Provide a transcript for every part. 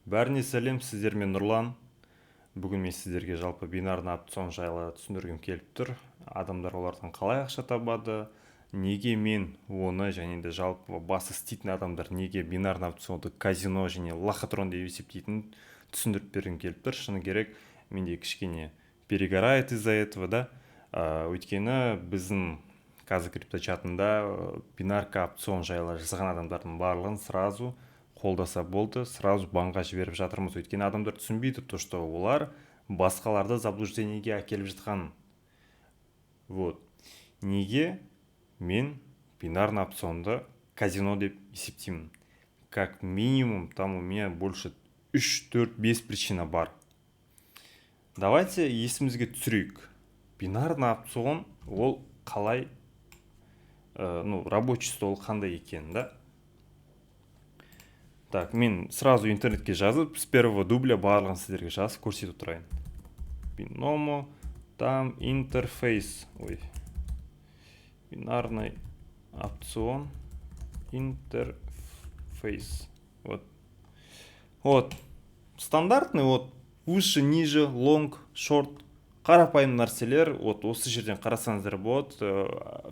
Бәріне сәлем, сіздермен Нұрлан. Бүгін мен сіздерге жалпы бинарный опцион жайлы түсіндіргім келіп тұр. Адамдар олардан қалай ақша табады, неге мен оны және де жалпы басы істейтін адамдар неге бинарный опционды казино және лохотрон деп есептейтінін түсіндіріп бергім келіп тұр. Шыны керек, менде кішкене перегорает из-за этого, да. Өйткені біздің қазір крипточатында бинарка опцион жайлы жазған адамдардың барлығын сразу қолдаса болды, сразу банға жіберіп жатырмыз. Өйткені адамдар түсінбейді, то что олар басқаларды заблуждениеге әкеліп жатқан. Вот. Неге мен бинарный опционды казино деп есептеймін? Как минимум, там у меня больше 3, 4, 5 причина бар. Давайте есімізге түсірейік. Бинарный опцион ол қалай, рабочий стол қандай екен, да? Так, мен сразу интернетке жазып, с первого дубля барлығын сіздерге жазып көрсетіп тұрайын. Binomo, там интерфейс, бинарный опцион, интерфейс. Вот. Стандартный, выше, ниже, long, short, қарапайым нәрселер, осы жерден қарасаңыздар болады,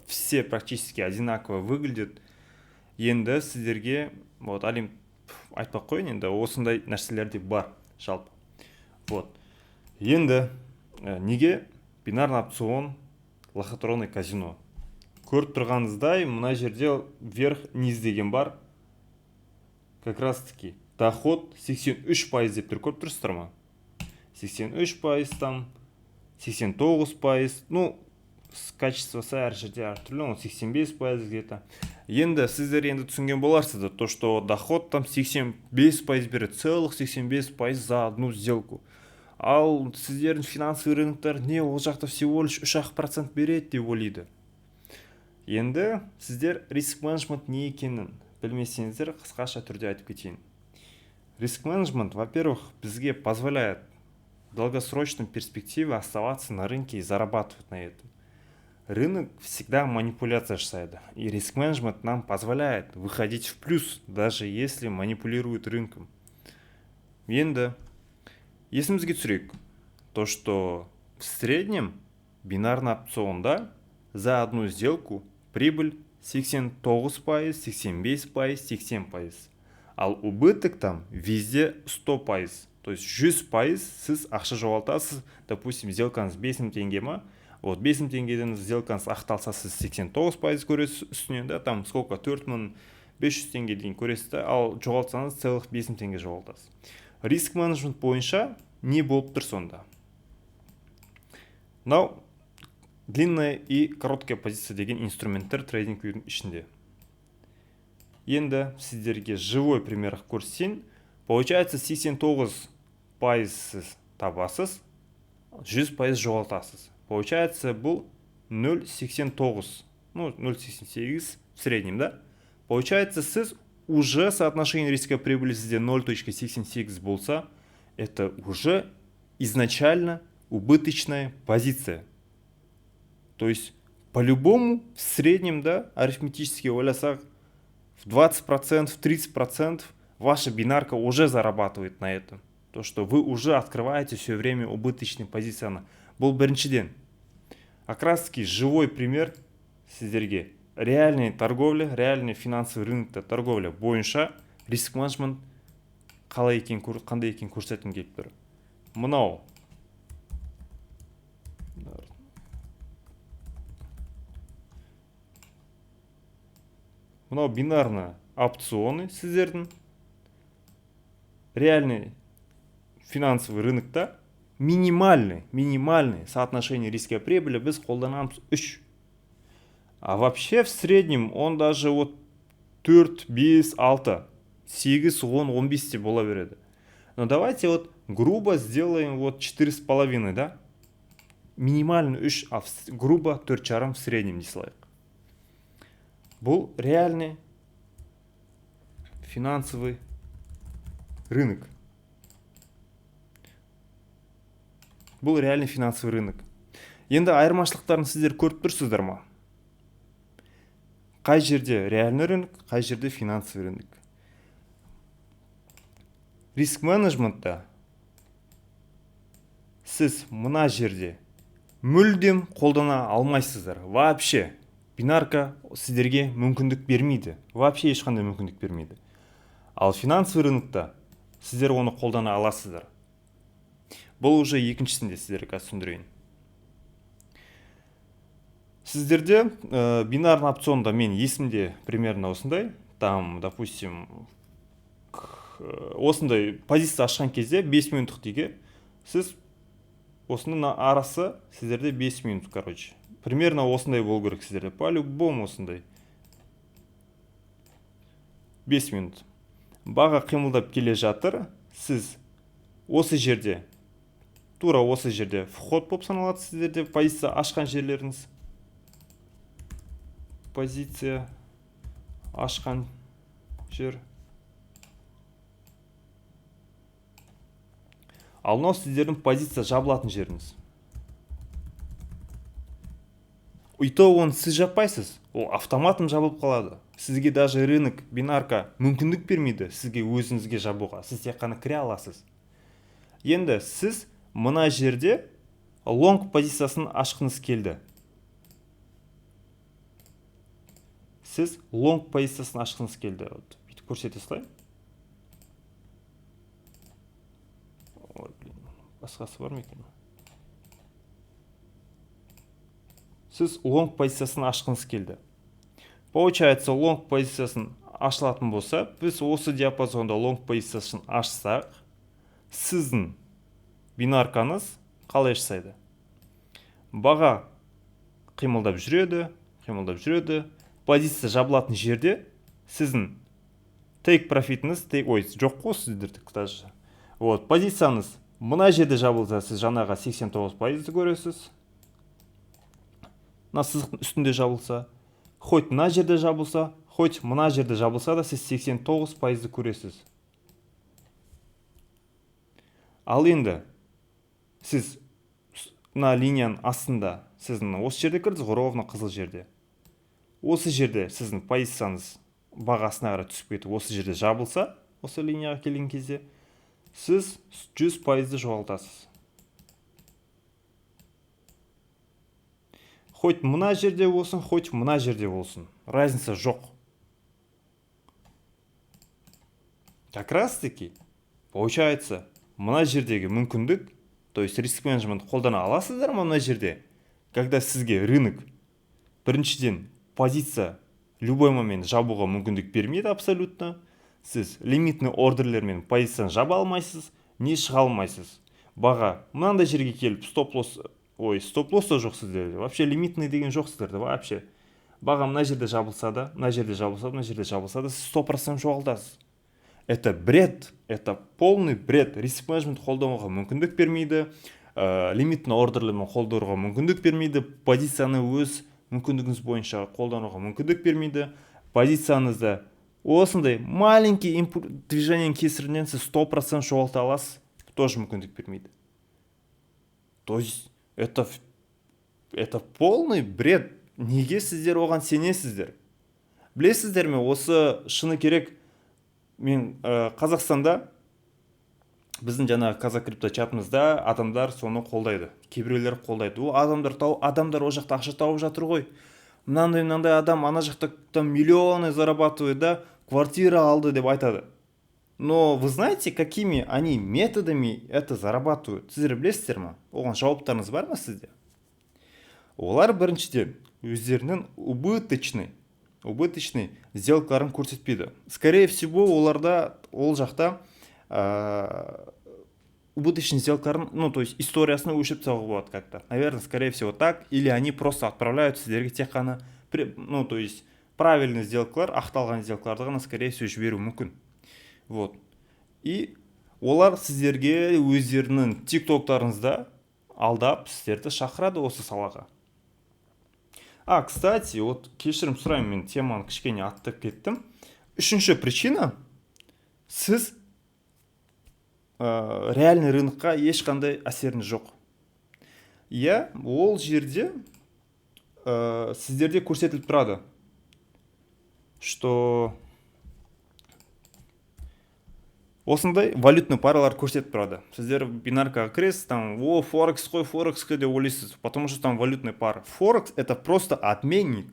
все практически одинаково выглядит. Енді сіздерге, әлем айтпақ қойын, енді осындай нәрселер де бар жалпы. Енді неге бинарный опцион, лохотронный казино? Көріп тұрғаныңыздай, мына жерде вверх-низ деген бар. Как раз таки доход 83% деп тұр, көріп тұрсыздар ма? 83%, там 89%, качествосы әр жерде әртүрлі, 85% где-то. Енді сіздер түсінген боларсыздар, то что доход там 85% береді, целых 85% за одну сделку. Ал сіздердің финансовый рыноктар не, ол жақта всего лишь 3% береді деп ойлайды. Енді сіздер риск менеджмент не екенін білмесеңіздер, қысқаша түрде айтып кетейін. Риск менеджмент, во-первых, бізге позволяет в долгосрочной перспективе оставаться на рынке и зарабатывать на этом. Рынок всегда манипуляция жасайды, и риск-менеджмент нам позволяет выходить в плюс, даже если манипулирует рынком. Енді, есімізге түсірейік, то что в среднем бинарный опционда за одну сделку прибыль 89%, 85%, 80%. Ал убыток там везде 100%. То есть 100% сіз ақша жоғалтасыз, допустим, сделкаңыз 5 мың теңге ма? 5 мың теңгеден сделкаңыз ақталса, сіз 89% көресіз үстінен, да, там сколько, 4500 теңге дейін көресіз, да, ал жоғалтсаңыз целых 5 мың теңге жоғалтасыз. Риск менеджмент бойынша не болып тұр сонда? Мынау длинная и короткая позиция деген инструменттер трейдинг үйдің ішінде. Енді сіздерге живой пример көрсетейін. Получается 89% сіз табасыз, 100% жоғалтасыз. Получается, бұл 0,89, 0,88 в среднем, да? Получается, сіз уже соотношение риска прибыли сізде 0,88 болса, это уже изначально убыточная позиция. То есть, по-любому, в среднем, да, арифметически ойласақ, в 20%, в 30% ваша бинарка уже зарабатывает на этом. То, что вы уже открываете все время убыточные позиции. Бұл біріншіден. Как раз таки живой пример сіздерге. Реальная торговля, реальный финансовый рынокта торговля бойынша риск менеджмент қандай екенін көрсеткім келіп тұр. Мынау бинарный опционы сіздердің реальный финансовый рынокта минимальный соотношение риска прибыли біз қолданамыз 3. А вообще в среднем он даже 4, 5, 6, 8, 10, 15 де бола береді. Но давайте грубо сделаем 4,5, да? Минимально 3, а грубо 4,5 в среднем дей салайық. Бұл реальный финансовый рынок. Бұл реальный финансовый рынок. Енді айырмашылықтарын сіздер көріп тұрсыздар ма? Қай жерде реальный рынок, қай жерде финансовый рынок? риск менеджментта сіз мына жерде мүлдем қолдана алмайсыздар. Вообще бинарка сіздерге мүмкіндік бермейді. Вообще ешқандай мүмкіндік бермейді. Ал финансовый рынокта сіздер оны қолдана аласыздар. Бұл уже екіншісінде сіздерге түсіндірейін. Сіздерде бинарный опционда мен есімде примерно осындай, там, допустим, осындай позиция ашқан кезде 5 минуттық деге, сіз осының арасы сіздерде 5 минут, короче. Примерно осындай болу керек сіздерде, по-любому осындай. 5 минут. Баға қимылдап келе жатыр, сіз осы жерде, тура осы жерде вход болып саналады сіздерде позиция ашқан жерлеріңіз. Позиция ашқан жер. Ал мынау сіздердің позиция жабылатын жеріңіз. Үйто оны сіз жаппайсыз, ол автоматом жабылып қалады. Сізге даже рынок, бинарка мүмкіндік бермейді сізге өзіңізге жабуға. Сіз тек қана кіре аласыз. Енді сіз мына жерде лонг позициясын ашқыңыз келді. Сіз лонг позициясын ашқыңыз келді. Бүйтіп көрсете салайын. Басқасы бар ма екен? Сіз лонг позициясын ашқыңыз келді. Получается, лонг позициясын ашылатын болса, біз осы диапазонда лонг позициясын ашсақ, сіздің бинаркаңыз қалай жасайды? Баға қимылдап жүреді, позиция жабылатын жерде сіздің take profitіңіз, жоқ қой сіздердікі даже. Вот, позицияңыз мына жерде жабылса, сіз жаңаға 89% көресіз. Мына сызықтың үстінде жабылса, хоть мына жерде жабылса, хоть мына жерде жабылса да сіз 89% көресіз. Ал енді сіз мына линияның астында, сіздің осы жерде кірдіңіз ғой, ровно қызыл жерде. Осы жерде сіздің позицияңыз бағасына қарай түсіп кетіп, осы жерде жабылса, осы линияға келген кезде, сіз 100% жоғалтасыз. Хоть мына жерде болсын, хоть мына жерде болсын. Разница жоқ. Как раз таки, получается, мына жердегі мүмкіндік, то есть риск менеджмент қолдана аласыздар мына жерде, когда сізге рынок біріншіден позиция любой момент жабуға мүмкіндік бермейді абсолютно. Сіз лимитный ордерлермен позицияны жаба алмайсыз, не шыға алмайсыз. Баға мынандай жерге келіп стоп-лосс та жоқ сіздерде. Вообще лимитный деген жоқ сіздерде. Вообще баға мына жерде жабылса да, мына жерде жабылса да, сіз 100% жоғалтасыз. Это бред, это полный бред. Риск менеджмент қолдануға мүмкіндік бермейді, лимитный ордерлермен қолдануға мүмкіндік бермейді, позицияны өз мүмкіндігіңіз бойынша қолдануға мүмкіндік бермейді. Позицияңызды осындай маленький движениенің кесірінен сіз 100% жоғалта аласыз, тоже мүмкіндік бермейді. То есть это полный бред. Неге сіздер оған сенесіздер? Білесіздер ме, осы шыны керек, мен Қазақстанда біздің жаңағы қазақ крипто чатымызда адамдар соны қолдайды. Кейбіреулер қолдайды. Адамдар о жақта ақша тауып жатыр ғой. Мынандай адам ана жақта миллионы зарабатывает, да, квартира алды деп айтады. Но вы знаете, какими они методами это зарабатывают? Сіздер білесіздер ме? Оған жауаптарыңыз бар ма сізде? Олар біріншіден өздерінің убыточный сделкаларын көрсетпейді. Скорее всего, оларда ол жақта убыточный сделкаларын, то есть историясына өшіп тастауға болады как-то. Наверное, скорее всего так. Или они просто отправляют сіздерге тек қана, то есть правильный сделкалар, ақталған сделкаларды ғана, скорее всего, жіберу мүмкін. Вот. И олар сіздерге өздерінің тиктоктарыңызда алдап сіздерді шақырады осы салаға. Кстати, вот кешірім сұраймын, мен теманы кішкене аттап кеттім. Үшінші причина, сіз реальный рынокқа ешқандай әсеріңіз жоқ. Ол жерде сіздерде көрсетіліп тұрады, что осындай валютный паралар көрсетіп тұрады. Сіздер бинаркаға кіресіз, там, Форекс қой, Форекс қой деп ойлайсыз, потому что там валютный пара. Форекс это просто обменник.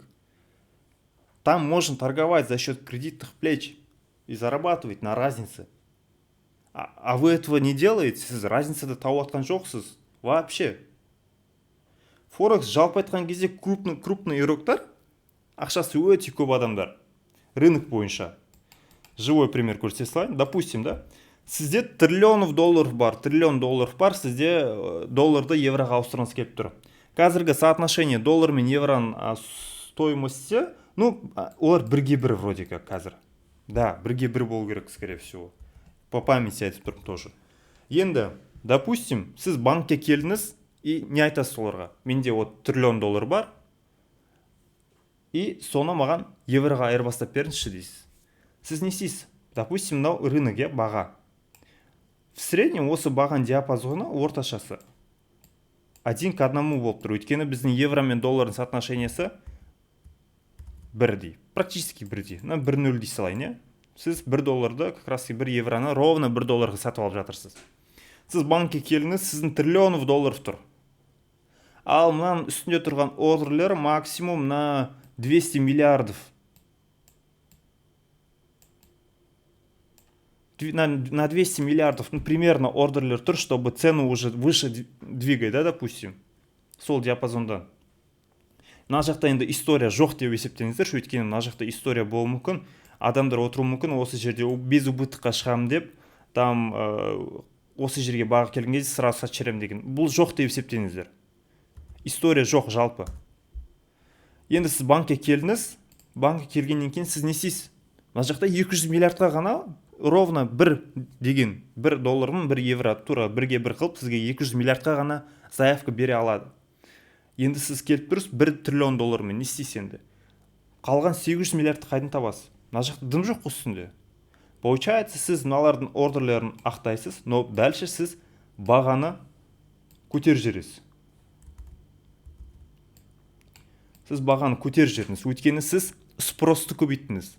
Там можно торговать за счет кредитных плеч и зарабатывать на разнице. А вы этого не делаете, сіз разницаны тауып атқан жоқсыз. Вообще. Форекс жалпы айтқан кезде крупный игроктар, ақшасы өте көп адамдар. Рынок бойынша. Живой пример көрсете салайын. Допустим, да, сізде триллионов долларов бар, сізде долларды евроға ауыстырғыңыз келіп тұр. Қазіргі соотношение доллар мен евроның стоимости, олар 1:1 вроде как қазір. Да, 1:1 болу керек, скорее всего. По памяти айтып тұрмын тоже. Енді, допустим, сіз банкке келдіңіз и не айтасыз оларға? Менде вот триллион доллар бар, и соны маған евроға айырбастап беріңізші дейсіз. Сіз не істейсіз? Допустим, мынау рынок, баға. В среднем осы бағаның диапазоны орташасы 1:1 болып тұр. Өйткені біздің евро мен доллардың соотношениесі бірдей, практически бірдей. 1:0 дей салайын, Сіз 1 долларды, как раз и 1 евроны ровно 1 долларға сатып алып жатырсыз. Сіз банкке келіңіз, сіздің триллионов долларов тұр. Ал мынаның үстінде тұрған ордерлер максимум на 200 миллиардов. На 200 миллиардов, примерно ордерлер тұр, чтобы цену уже выше двигать, да, допустим, сол диапазондан. Мына жақта енді история жоқ деп есептеңіздер, өйткені мына жақта история болуы мүмкін. Адамдар отыруы мүмкін, осы жерде без убытыққа шығамын деп, там осы жерге баға келген кезде сразу сатып жіберемін деген. Бұл жоқ деп есептеңіздер. История жоқ жалпы. Енді сіз банкке келдіңіз, банкке келгеннен кейін сіз не істейсіз? Мына жақта 200 миллиардқа ғана ровно 1 долларын 1 евро тура 1:1 қылып сізге 200 миллиардқа ғана заявка бере алады. Енді сіз келіп тұрсыз 1 триллион доллармен не істейсіз енді? Қалған 800 миллиардты қайдан табасыз? Мына жақта дым жоқ үстінде. Получается, сіз мыналардың ордерлерін ақтайсыз, но дальше сіз бағаны көтеріп жібересіз. Сіз бағаны көтеріп жібердіңіз, өйткені сіз спросты көбейттіңіз.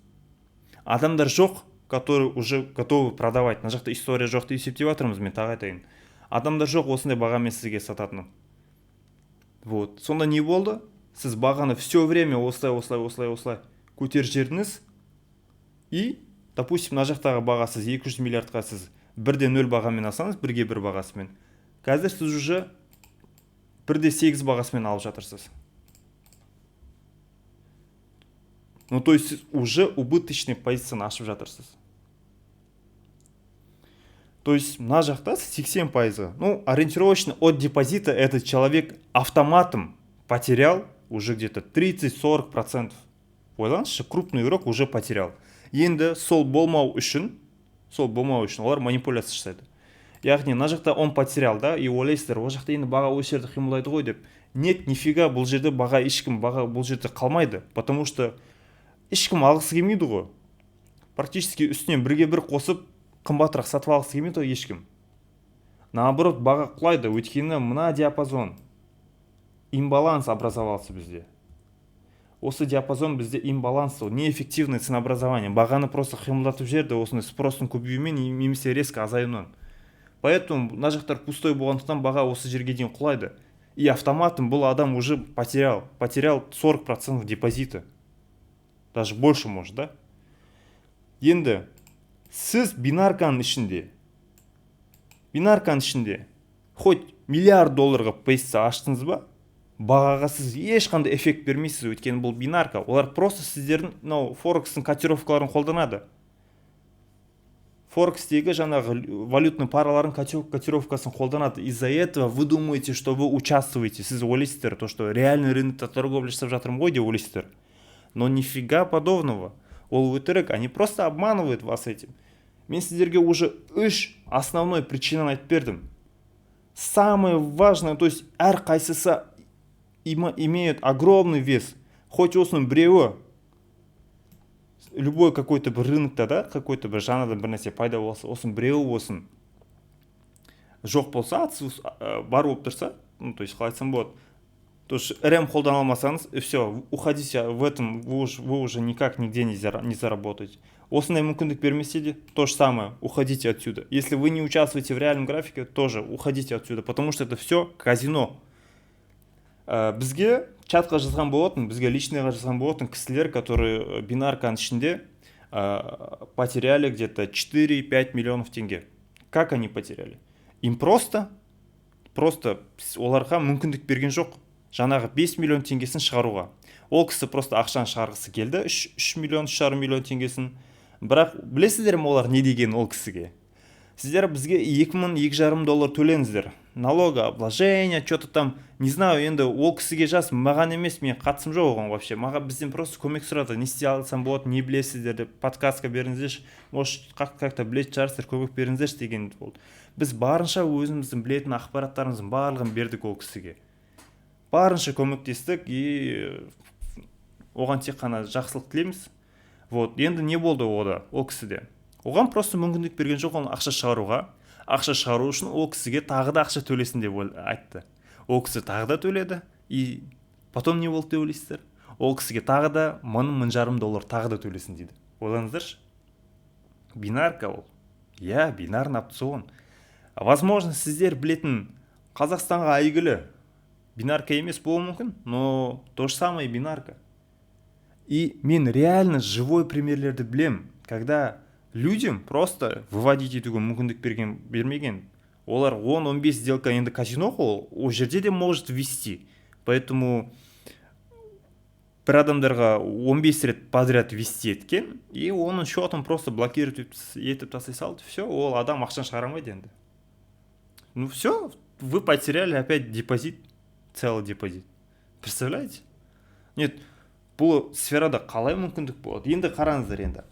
Адамдар жоқ, которые уже готовы продавать. Мына жақта история жоқ деп есептеп жатырмыз, мен тағы айтайын. Адамдар жоқ осындай бағамен сізге сататыны. Вот. Сонда не болды? Сіз бағаны все время осылай көтеріп жібердіңіз. И, допустим, мына жақтағы бағасы 200 миллиардқа сіз 1:0 бағамен алсаңыз, 1:1 бағасымен. Қазір сіз уже 1:8 бағасымен алып жатырсыз. То есть сіз уже убыточный позицияны ашып жатырсыз. То есть мына жақта 80%. Ориентировочно от депозита этот человек автоматом потерял уже где-то 30-40%. Ойлаңызшы, крупный игрок уже потерял. Енді сол болмау үшін олар манипуляция жасайды. Яғни мына жақта он потерял, да, и ойлайсыздар, ол жақта енді баға осы жерде қимылдайды ғой деп. Нет, нифига, бұл жерде баға бұл жерде қалмайды, потому что ешкім алғысы келмейді ғой. Практически үстінен 1:1 қосып қымбатырақ сатып алғысы келмейді ғой ешкім. Наоборот, баға құлайды, өйткені мына диапазон имбаланс образовался бізде. Осы диапазон бізде имбаланс, неэффективное ценообразование. Бағаны просто қимылдатып жіберді, осындай спростың көбеюімен немесе резко азаюынан. Поэтому мына жақтар пустой болғандықтан баға осы жерге дейін құлайды. И автоматом бұл адам уже потерял 40% депозита. Даже больше может, да? Енді сіз бинарканың ішінде хоть миллиард долларға позиция аштыңыз ба? Бағаға сіз ешқандай эффект бермейсіз, өйткені бұл бинарка. Олар просто сіздердің Форекстің котировкаларын қолданады. Форекстегі жаңағы валютный паралардың котировкасын қолданады. Из-за этого вы думаете, что вы участвуете. Сіз ойлайсыздар, то, что реальный рынокта торговля жасап жатырмын ғой деп ойлайсыздар. Но нифига подобного. Ол өтірік, они просто обманывают вас этим. Мен сіздерге уже 3 основной причинаны айтып бердім. Самое важное, то есть әр қайсысы имеют огромный вес. Хоть осының біреуі, любой какой-то бір рынокта, да, какой-то бір жаңадан бір нәрсе пайда болса, осының біреуі болсын жоқ болса, бар болып тұрса, то есть қалай айтсам болады, То есть РМ қолдана алмасаңыз, все, уходите в этом, вы уже никак нигде не заработаете. Осындай мүмкіндік бермесе де, то же самое, уходите отсюда. Если вы не участвуете в реальном графике, тоже уходите отсюда, потому что это все казино. Бізге чатқа жазған болатын, бізге личныйға жазған болатын кісілер, которые бинарканың ішінде потеряли где-то 4-5 миллионов тенге. Как они потеряли? Им просто оларға мүмкіндік берген жоқ. Жаңағы 5 миллион теңгесін шығаруға. Ол кісі просто ақшаны шығарғысы келді, 3 миллион, 3,5 миллион теңгесін. Бірақ білесіздер ме олар не деген ол кісіге? Сіздер бізге 2,5 доллар төлеңіздер. Налогообложение, что-то там, не знаю, енді ол кісіге жаз, маған емес, мен қатысым жоқ оған вообще. Маған бізден просто көмек сұрады, не істей алсам болады, не білесіздер деп, подкастқа беріңіздерші, может, как-то білетін шығарсыздар, көмек беріңіздерші деген болды. Біз барынша өзіміздің білетін ақпараттарымыздың барлығын бердік ол кісіге. Барынша көмектестік и оған тек қана жақсылық тілейміз. Вот, енді не болды ол кісіде? Оған просто мүмкіндік берген жоқ оны ақша шығаруға. Ақша шығару үшін ол кісіге тағы да ақша төлесін деп айтты. Ол кісі тағы да төледі, и потом не болды деп ойлайсыздар? Ол кісіге тағы да 1,5 доллар тағы да төлесін дейді. Ойлаңыздаршы. Бинарка ол. Я, бинарный опцион. Возможно, сіздер білетін Қазақстанға әйгілі бинарка емес болуы мүмкін, но то же самое бинарка. И мен реально живой примерлерді білем, когда людям просто выводить етуге мүмкіндік бермеген. Олар 10-15 сделка енді казино қол, о жерде де может ввести. Поэтому бір адамдарға 15 рет подряд ввести еткен, и оның счетын просто блокировать етіп тастай салды. Все, ол адам ақшан шығарамайды енді. Ну все, вы потеряли опять депозит, целый депозит. Представляете? Нет, бұл сферада қалай мүмкіндік болады? Енді қараңыздар енді.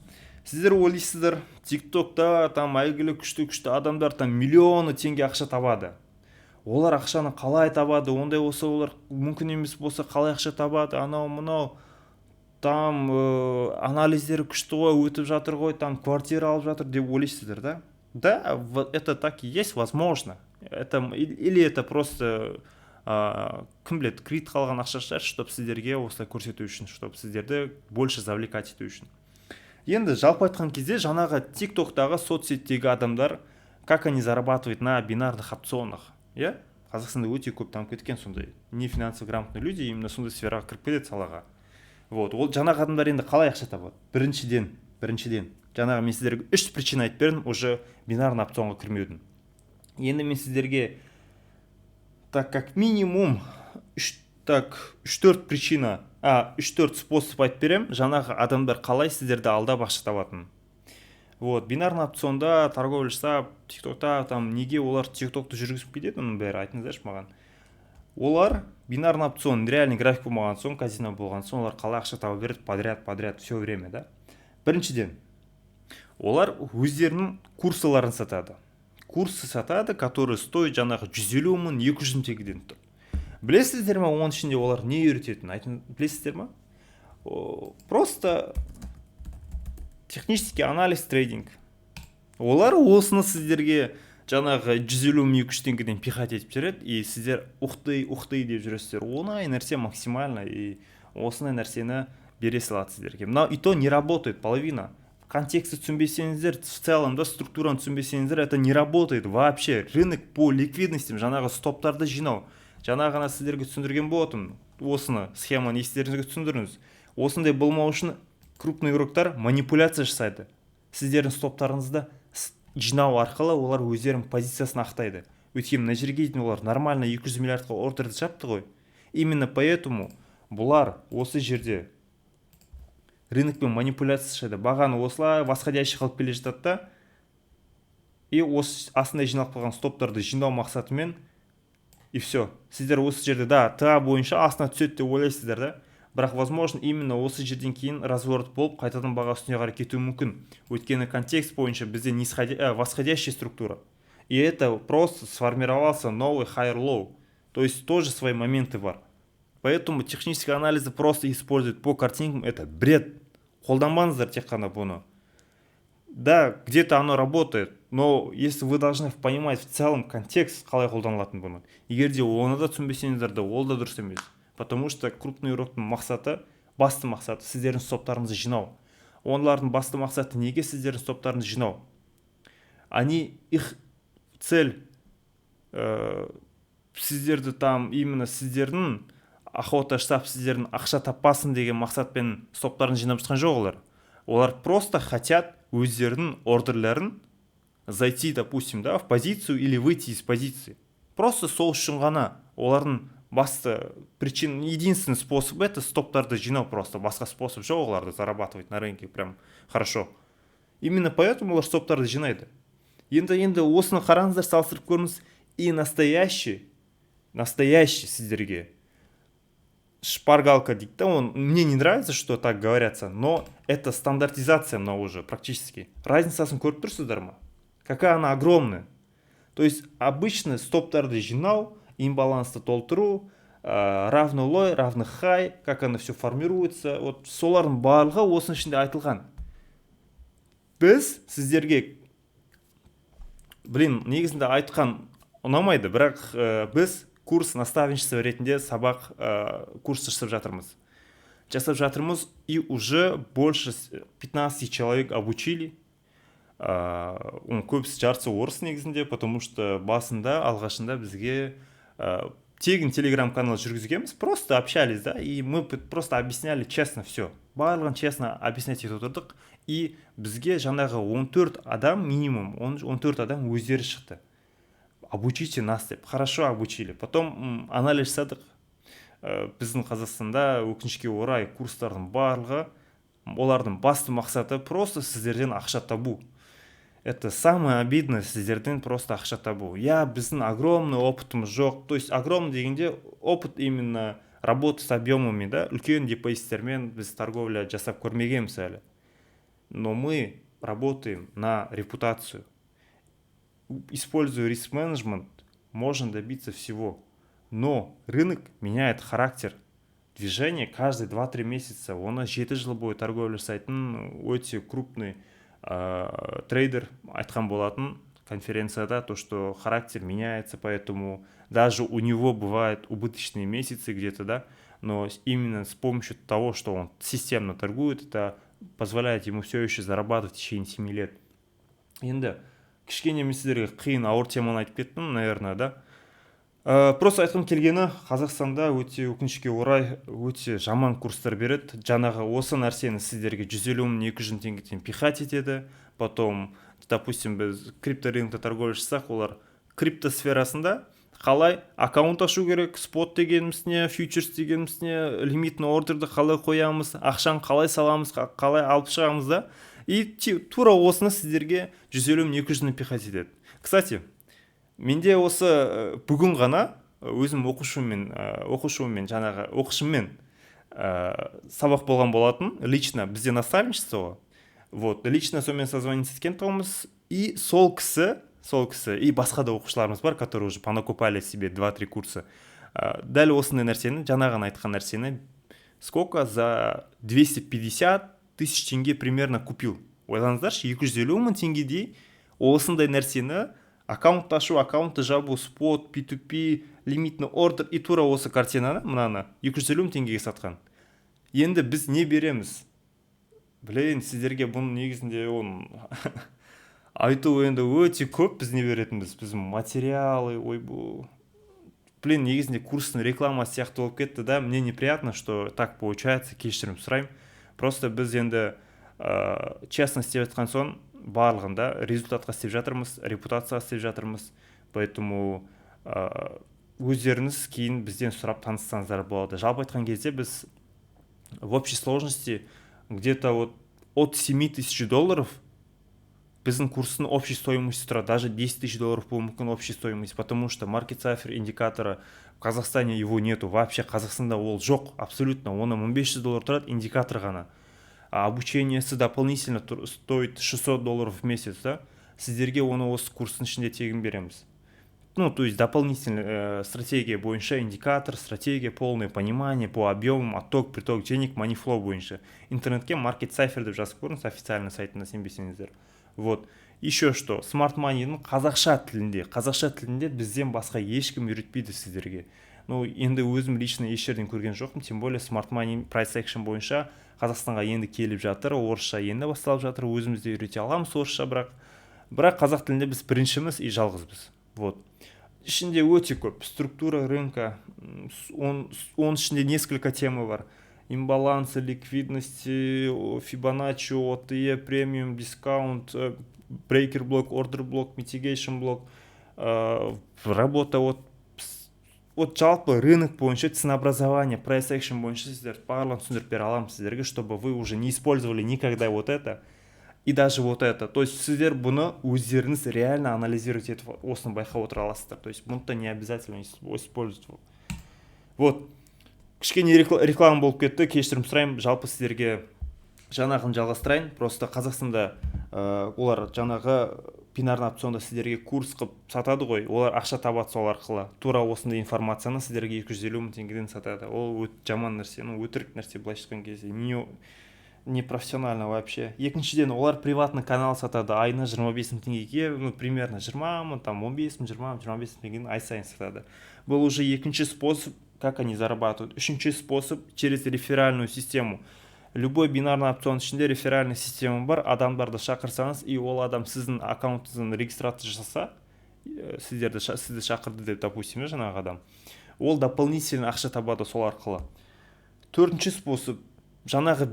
Сіздер ойлайсыздар, тиктокта там әйгілі күшті адамдар там миллионы теңге ақша табады. Олар ақшаны қалай табады? Ондай болса олар мүмкін емес болса қалай ақша табады? Анау там анализдері күшті ғой, өтіп жатыр ғой, там квартира алып жатыр деп ойлайсыздар, да? Да, это так и есть, возможно. Или это просто кім біледі, кредит қалған ақша шығар, чтобы сіздерге осылай көрсету үшін, чтобы сіздерді больше завлекать ету үшін. Енді жалпы айтқан кезде жаңағы тиктоктағы соцсеттегі адамдар, как они зарабатывают на бинарных опционах, иә? Қазақстанда өте көп дамып кеткен сондай не финансово грамотный люди именно сондай сфераға кіріп кетеді салаға. Вот, ол жаңағы адамдар енді қалай ақша табады? Біріншіден, жаңағы мен сіздерге 3 причина айтып бердім уже бинарный опционға кірмеудің. Енді мен сіздерге так как минимум 3-4 причина, 3-4 способ айтып берем, жаңағы адамдар қалай сіздерді алдап ақша табатын. Вот, бинарный опционда торговля жасап, тиктокта там неге олар тиктокты жүргізіп кетеді, оның бәрі айтыңыздаршы маған. Олар бинарный опцион, реальный график болмаған соң, казино болған соң, олар қалай ақша таба береді подряд все время, да? Біріншіден, олар өздерінің курсыларын сатады. Курсы сатады, которые стоят жаңағы 150 мың, 200 мың теңгеден тұр. Білесіздер ме, оның ішінде олар не үйрететін? Білесіздер ме? Просто технический анализ трейдинг. Олар осыны сіздерге жаңағы 150 мың, 200 теңгеден пихать етіп жүреді, и сіздер ухты деп жүресіздер. Оңай нәрсе максимально, и осындай нәрсені бере салады сіздерге. Но и то не работает половина. Контексты түсінбесеңіздер, в целом да структураны түсінбесеңіздер, это не работает вообще. Рынок по ликвидностям, жаңағы стоптарды жинау. Жаңағы ғана сіздерге түсіндірген болатын. Осыны схеманы естеріңізге түсіндіріңіз. Осындай болмау үшін крупный игроктар манипуляция жасайды. Сіздердің стоптарыңызды жинау арқылы олар өздерінің позициясын ақтайды. Өйткені мына жерге дейін олар нормально 200 миллиардқа ордерді жапты ғой. Именно поэтому бұлар осы жерде рынокпен манипуляция жасайды. Бағаны осылай восходящий қылып келе жатады да, и осы астында жиналып қалған стоптарды жинау мақсатымен, и все. Сіздер осы жерде TA бойынша астына түседі деп ойлайсыздар да. Бірақ возможно именно осы жерден кейін разворот болып қайтадан баға үстіне қарай кетуі мүмкін. Өйткені контекст бойынша бізде восходящая структура. И это просто сформировался новый higher low. То есть тоже свои моменты бар. Поэтому технические анализы просто используют по картинкам. Это бред. Қолданбаңыздар тек қана бұны. Да, где-то оно работает, но если вы должны понимать в целом контекст, қалай қолданылатын бұны. Егер де оны да түсінбесеңіздер, ол да дұрыс емес. потому что крупный уроктың басты мақсаты сіздердің стоптарыңызды жинау. Олардың басты мақсаты неге сіздердің стоптарыңызды жинау? Их цель сіздерді там именно сіздердің охота жасап сіздердің ақша таппасын деген мақсатпен стоптарын жинап жатқан жоқ олар просто хотят өздерінің ордерлерін зайти, допустим, да, в позицию или выйти из позиции. Просто сол үшін ғана олардың басты причин, единственный способ это стоптарды жинау, просто басқа способ жоқ оларды зарабатывать на рынке прям хорошо. Именно поэтому олар стоптарды жинайды. Енді осыны қараңыздар, салыстырып көріңіз, и настоящий сіздерге шпаргалка дейді да, мне не нравится, что так говорятся, но это стандартизация мынау уже практически. Разницасын көріп тұрсыздар ма? Какая она огромная. То есть обычно стоптарды жинау, имбалансты толтыру, равный лой, равный хай, как оно все формируется, вот солардың барлығы осының ішінде айтылған. Біз сіздерге негізінде айтқан ұнамайды, бірақ біз курс наставничество ретінде сабақ курс жасап жатырмыз, и уже больше 15 человек обучили. Көбісі жартысы орыс негізінде, потому что алғашында бізге тегін телеграм-канал жүргізгенбіз, просто общались, да, и мы просто объясняли честно все. Барлығын честно объяснять етіп отырдық, и бізге жаңағы 14 адам, минимум 14 адам өздері шықты. Обучите нас деп, хорошо обучили. Потом анализ жасадық. Біздің Қазақстанда өкінішке орай курстардың барлығы, олардың басты мақсаты просто сіздерден ақша табу. Это самое обидное, сіздерден просто ақша табу. Біздің огромный опытымыз жоқ. То есть огромный дегенде опыт именно работы с объемами, да, үлкен депозиттермен біз торговля жасап көрмегенбіз әлі. Но мы работаем на репутацию. Используя риск-менеджмент, можно добиться всего. Но рынок меняет характер движения каждые 2-3 месяца. Оны 7 жыл бойы торговля жасайтын өте крупный трейдер айтқан болатын конференцияда, то, что характер меняется, поэтому даже у него бывают убыточные месяцы где-то, да, но именно с помощью того, что он системно торгует, это позволяет ему все еще зарабатывать в течение 7 лет. Енді кішкене мен сіздерге қиын ауыр теманы айтып кеттім, наверное, да. Просто айтқым келгені, Қазақстанда өте өкінішке орай өте жаман курстар береді. Жаңағы осы нәрсені сіздерге 150 мың 200 теңгеден пихать етеді. Потом, допустим, біз крипторынокта торговля жасасақ, олар криптосферасында қалай аккаунт ашу керек, спот дегенімізіне, фьючерс дегенімізіне, лимитный ордерді қалай қоямыз, ақшаны қалай саламыз, қалай алып шығамыз да. И тура осыны сіздерге 150 мың 200 пихать етеді. Кстати, менде осы бүгін ғана өзім оқушыммен сабақ болған болатын, лично бізде наставничество. Вот, лично сонымен созвониться еткен тұғымыз, и сол кісі, и басқа да оқушыларымыз бар, которые уже понакупали себе 2-3 курса. Дәл осындай нәрсені, жаңағын айтқан нәрсені, сколько за 250 тысяч теңге примерно купил. Ойлаңыздаршы, 250 мың теңгедей осындай нәрсені аккаунт ашу, аккаунтты жабу, спот, P2P, лимитный ордер, и тура осы картинаны, мынаны 250 мың теңгеге сатқан. Енді біз не береміз? Сіздерге бұның негізінде айту енді өте көп біз не беретінбіз. Біз материалы, негізінде курстың рекламасы сияқты болып кетті, да, мне неприятно, что так получается, кешірім сұраймын. Просто біз енді честно істеп жатқан соң барлығында результатқа істеп жатырмыз, репутацияға істеп жатырмыз. Поэтому өздеріңіз кейін бізден сұрап таныссаңыздар болады. Жалпы айтқан кезде біз в общей сложности где-то от 7 тысяч долларов біздің курстың общей стоимости тұрады, даже 10 тысяч долларов болуы мүмкін общей стоимость, потому что market cipher индикатора в Казахстане его нету, вообще Қазақстанда ол жоқ, абсолютно, оны 1500 доллар тұрады, индикатор ғана. А обучениесі дополнительно стоит 600 долларов в месяц, да? Сіздерге оны осы курстың ішінде тегін береміз. Ну, то есть дополнительная стратегия бойынша, индикатор, стратегия, полное понимание по объемам, отток, приток денег, манифлоу бойынша. Интернетке market cipher деп жазып көріңіз, официальный сайтына сенбесеңіздер. Вот. Еще что, Smart Money'ның қазақша тілінде бізден басқа ешкім үйретпейді сіздерге. Ну енді өзім лично еш жерден көрген жоқпын, тем более Smart Money Price Action бойынша Қазақстанға енді келіп жатыр, орысша енді басталып жатыр, өзімізде үйрете аламыз орысша, бірақ қазақ тілінде біз біріншіміз и жалғызбыз. Вот. Ішінде өте көп структура рынка, оның ішінде несколько темы бар. Имбалансы, ликвидности, Fibonacci, OTE, премиум, дискаунт, брейкер блок, ордер блок, mitigation блок, работа от жалпы рынок бойынша ценообразование, price action бойынша сіздер барлығын түсіндіріп бере аламыз сіздерге, чтобы вы уже не использовали никогда вот это и даже вот это. То есть сіздер бұны өздеріңіз реально анализировать етіп осыны байқап отыра аласыздар. То есть бұны не обязательно использовать. Вот. Кішкене реклама болып кетті, кешірім сұраймын. Жалпы сіздерге жаңағын жалғастырайын. Просто Қазақстанда олар жаңағы бинарный опционда сіздерге курс қып сатады ғой, олар ақша табады сол арқылы. Тура осындай информацияны сіздерге 250 мың теңгеден сатады. Ол жаман нәрсе, өтірік нәрсе, былайша айтқан кезде не профессионально вообще. Екіншіден, олар приватный канал сатады, айына 25 мың теңгеге, примерно 20 мың, там 15 мың, 20 мың, 25 мың теңгеден ай сайын сатады. Бұл уже екінші способ, как они зарабатывают. Үшінші способ через реферальную систему. Любой бинарный опцион ішінде реферальный система бар, адамдарды шақырсаңыз, и ол адам сіздің аккаунтыңыздың регистрация жасаса, сізді шақырды деп, допустим, жаңағы адам, ол дополнительно ақша табады сол арқылы. Төртінші способ, жаңағы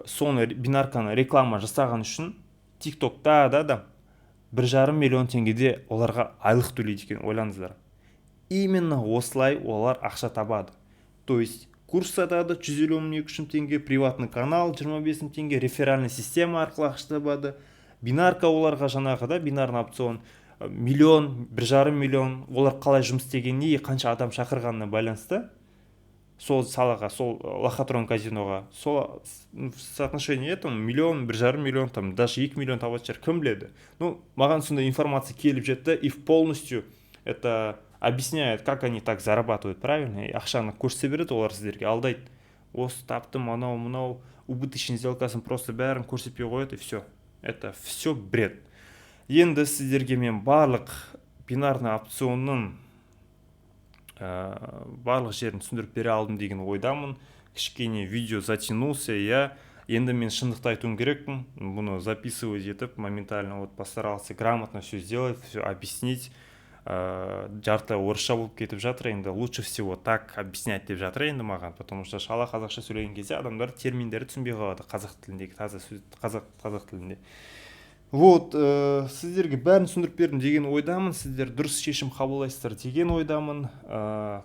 соны бинарканы реклама жасаған үшін TikTok'та да 1,5 миллион теңгеде оларға айлық төлейді екен, ойлаңыздар. Именно осылай олар ақша табады. То есть курс сатады 150 мың 200 теңге, приватный канал 25 мың теңге, реферальный система арқылы ақша табады. Бинарка оларға жаңағы бинарный опцион миллион, 1,5 миллион, олар қалай жұмыс істегеніне, қанша адам шақырғанына байланысты. Сол салаға, сол лохотрон казиноға, сол соотношение миллион, 1,5 миллион, там даже 2 миллион табады шығар, кім біледі. Маған сондай информация келіп жетті, и полностью это объясняет, как они так зарабатывают, правильно? И ақшаны көрсете береді, олар сіздерге алдайды. Осы таптым, анау, убыточный сделкасын просто бәрін көрсетпей қояды, и все. Это все бред. Енді сіздерге мен барлық бинарный опционның барлық жерін түсіндіріп бере алдым деген ойдамын. Кішкене видео затянулся, енді мен шындықты айтуым керекпін. Бұны записывать етіп, моментально постарался грамотно все сделать, все объяснить. Жарты орысша болып кетіп жатыр, енді лучше всего так объяснять деп жатыр енді маған, потому что шала қазақша сөйлеген кезде адамдар терминдерді түсінбей қалады қазақ тіліндегі, қазақ тілінде. Вот, сіздерге бәрін түсіндіріп бердім деген ойдамын, сіздер дұрыс шешім қабылдайсыздар деген ойдамын.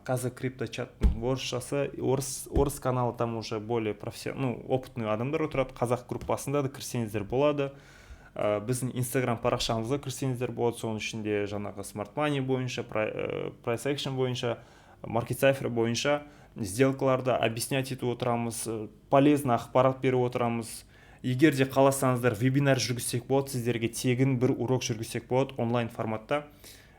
Қазір крипточаттың орысшасы, орыс каналы там уже более опытный адамдар отырады, қазақ группасында да кірсеңіздер болады. Біздің Instagram парақшамызға кірсеңіздер болады, соның ішінде жаңағы Smart Money бойынша, Price Action бойынша, Market Cypher бойынша сделкаларды объяснять етіп отырамыз, полезный ақпарат беріп отырамыз. Егер де қаласаңыздар вебинар жүргізсек болады, сіздерге тегін бір урок жүргізсек болады онлайн форматта.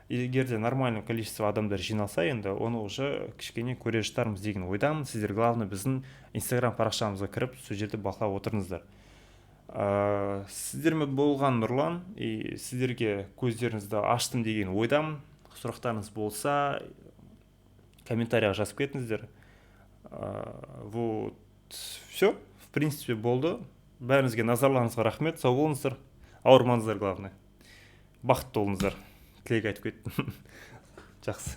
Егер де нормальное количество адамдар жиналса, енді оны уже кішкене көре жатармыз деген ойдамын. Сіздер главное біздің Instagram парақшамызға кіріп, сол жерде бақылап отырыңыздар. Сіздермен болған Нұрлан, и сіздерге көздеріңізді аштым деген ойдамын. Сұрақтарыңыз болса, комментарияға жазып кетіңіздер. Вот, все, в принципе, болды. Бәріңізге назарларыңызға рахмет, сау болыңыздар, ауырмаңыздар, главное. Бақытты болыңыздар. Тілек айтып кеттім. Жақсы.